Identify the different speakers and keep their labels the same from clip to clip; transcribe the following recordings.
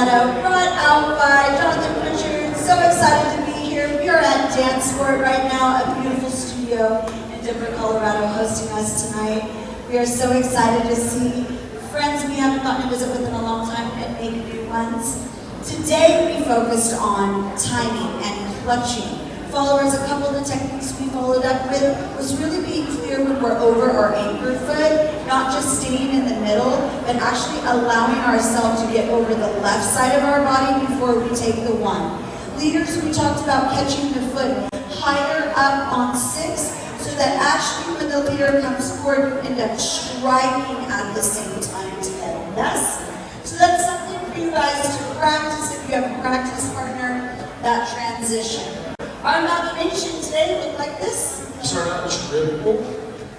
Speaker 1: Colorado, brought out by Jonathan Prichard. So excited to be here. We are at DanceSport right now, a beautiful studio in Denver, Colorado, hosting us tonight. We are so excited to see friends we haven't gotten to visit with in a long time and make new ones. Today we focused on timing and clutching. Followers, a couple of the techniques we followed up with was really being clear when we're over our anchor foot, not just staying in the middle, but actually allowing ourselves to get over the left side of our body before we take the one. Leaders, we talked about catching the foot higher up on 6, so that actually when the leader comes forward, you end up striking at the same time to get less. So that's something for you guys to practice if you have a practice partner, that transition. Our amalgamation today looked like this.
Speaker 2: Start out triple.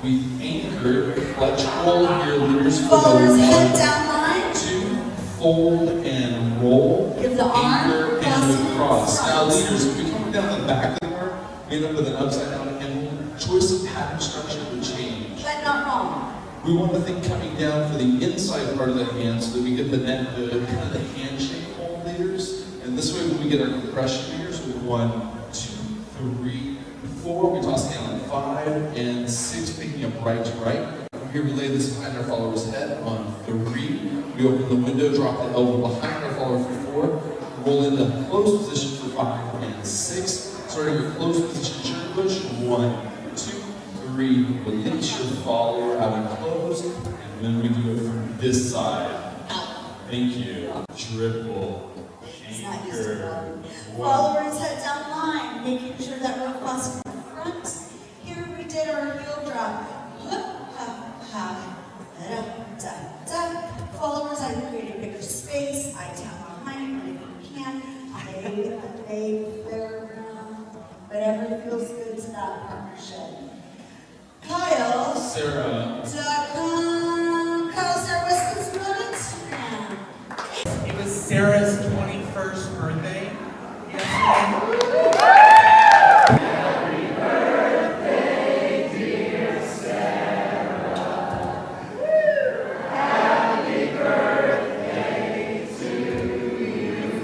Speaker 2: We anchor, clutch, hold your leaders for
Speaker 1: Followers
Speaker 2: the
Speaker 1: head
Speaker 2: 1,
Speaker 1: down line.
Speaker 2: 2, fold and roll.
Speaker 1: Give the arm,
Speaker 2: anchor and cross. Now leaders, if we come down the back of the arm, we end up with an upside down handle. Choice of pattern structure would change.
Speaker 1: But not wrong.
Speaker 2: We want to think coming down for the inside part of the hand so that we get the neck, the kind of the handshake hold leaders. And this way when we get our compression leaders with 1, 2, 3, 4, we toss the hand on 5 and 6, picking up right to right. From here we lay this behind our follower's head on 3. We open the window, drop the elbow behind our follower for 4, roll into closed position for 5 and 6. Starting your closed position, sugar push, 1, 2, 3, release your follower out and close, and then we do it from this side. Thank you. Triple. Anchor.
Speaker 1: Followers head down line, making sure that we're crossing the front. Here we did our heel drop. Followers, I create a bigger space. I tap behind you if you can. They flare around. Whatever feels good to that partnership. Kyle.
Speaker 2: Sarah.
Speaker 1: Kyle, Sarah Westwood's on Instagram.
Speaker 3: It was Sarah's 21st birthday yesterday.
Speaker 4: Happy birthday, dear Sarah. Happy birthday to you.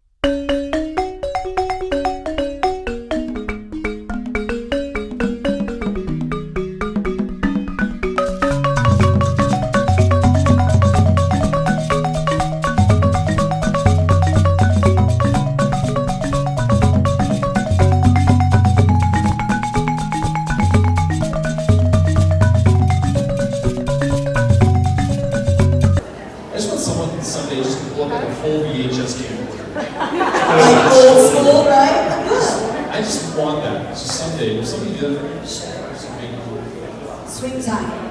Speaker 2: Someday just to pull up a full VHS camcorder.
Speaker 1: Like old school, right?
Speaker 2: I just want that. So someday, if somebody do that for me,
Speaker 1: Swing time.